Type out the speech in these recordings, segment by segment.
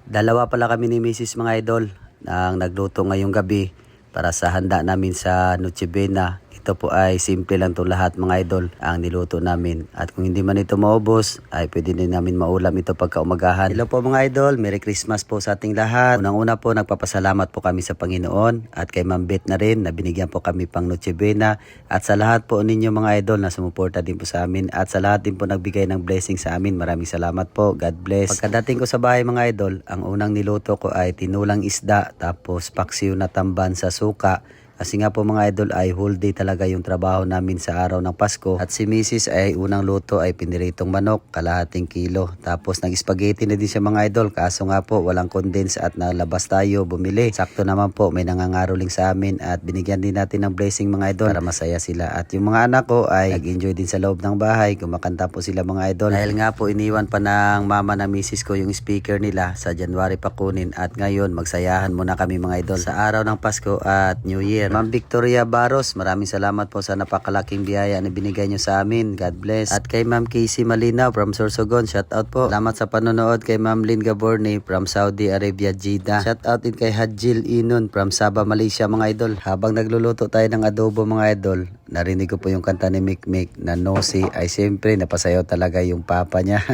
Dalawa pala kami ni Mrs. mga idol ang nagluto ngayong gabi para sa handa namin sa Noche Buena. Ito po ay simple lang itong lahat mga idol ang niluto namin. At kung hindi man ito maubos ay pwede din namin maulam ito pagka umagahan. Hello po mga idol, Merry Christmas po sa ating lahat. Unang-una po nagpapasalamat po kami sa Panginoon at kay Ma'am Beth na rin na binigyan po kami pang Noche Buena. At sa lahat po ninyo mga idol na sumuporta din po sa amin at sa lahat din po nagbigay ng blessing sa amin. Maraming salamat po. God bless. Pagkadating ko sa bahay mga idol, ang unang niluto ko ay tinulang isda tapos paksiw na tamban sa suka. Kasi nga po mga idol ay whole day talaga yung trabaho namin sa araw ng Pasko. At si Mrs. ay unang luto ay piniritong manok, kalahating kilo. Tapos nag-spaghetti na din siya mga idol. Kaso nga po walang condense at nalabas tayo bumili. Sakto naman po may nangangaroling sa amin at binigyan din natin ng blessing mga idol para masaya sila. At yung mga anak ko ay nag-enjoy din sa loob ng bahay. Kumakanta po sila mga idol. Dahil nga po iniwan pa ng mama na Mrs. ko yung speaker nila sa January pa kunin. At ngayon magsayahan muna kami mga idol sa araw ng Pasko at New Year. Ma'am Victoria Baros, maraming salamat po sa napakalaking biyaya na binigay nyo sa amin. God bless. At kay Ma'am Casey Malinaw from Sorsogon, shout out po. Salamat sa panonood kay Ma'am Lynn Gaborne from Saudi Arabia, Jeddah. Shout out din kay Hadjil Inon from Sabah, Malaysia mga idol. Habang nagluluto tayo ng adobo mga idol, narinig ko po yung kanta ni Mikmik na Nosy. Ay siyempre napasayaw talaga yung papa niya.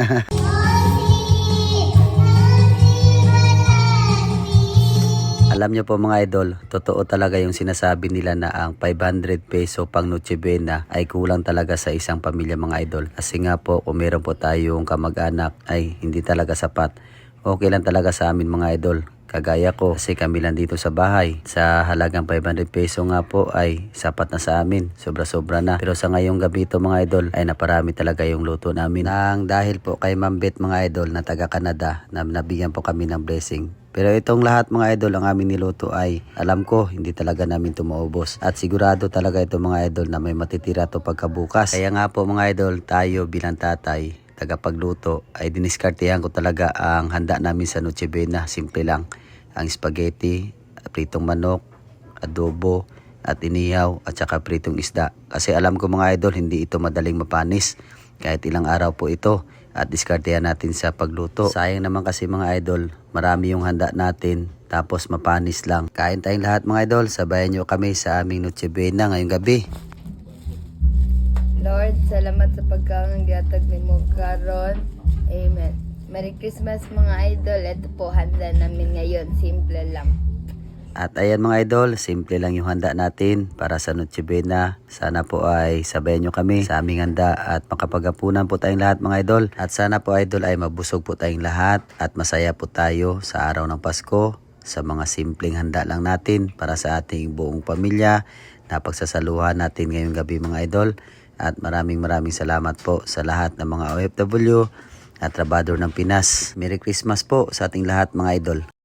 Alam nyo po mga idol, totoo talaga yung sinasabi nila na ang 500 peso pang Noche Buena ay kulang talaga sa isang pamilya mga idol. Kasi nga po kung meron po tayong kamag-anak ay hindi talaga sapat. Okay lang talaga sa amin mga idol. Kagaya ko kasi kami lang dito sa bahay. Sa halagang 500 peso nga po ay sapat na sa amin. Sobra-sobra na. Pero sa ngayong gabi ito mga idol ay naparami talaga yung luto namin. Nang dahil po kay Ma'am Beth mga idol na taga Canada na nabigyan po kami ng blessing. Pero itong lahat mga idol ang aming niluto ay alam ko hindi talaga namin ito maubos. At sigurado talaga ito mga idol na may matitira to pagkabukas. Kaya nga po mga idol tayo bilang tatay tagapagluto ay diniskartehan ko talaga ang handa namin sa Noche Buena. Simple lang. Ang spaghetti, pritong manok, adobo, at inihaw at saka pritong isda. Kasi alam ko mga idol hindi ito madaling mapanis. Kahit ilang araw po ito at diskartehan natin sa pagluto. Sayang naman kasi mga idol, marami yung handa natin tapos mapanis lang. Kain tayong lahat mga idol, sabayan nyo kami sa aming Noche Buena ngayong gabi. Lord, salamat sa pagkakangyatag ni mo karon. Amen. Merry Christmas mga idol. Ito po handa namin ngayon. Simple lang. At ayan mga idol, simple lang yung handa natin para sa Noche Buena. Sana po ay sabayan nyo kami sa aming handa at makapaghapunan po tayong lahat mga idol. At sana po idol ay mabusog po tayong lahat at masaya po tayo sa araw ng Pasko sa mga simpleng handa lang natin para sa ating buong pamilya na pagsasaluhan natin ngayong gabi mga idol. At maraming salamat po sa lahat ng mga OFW at trabador ng Pinas. Merry Christmas po sa ating lahat mga idol.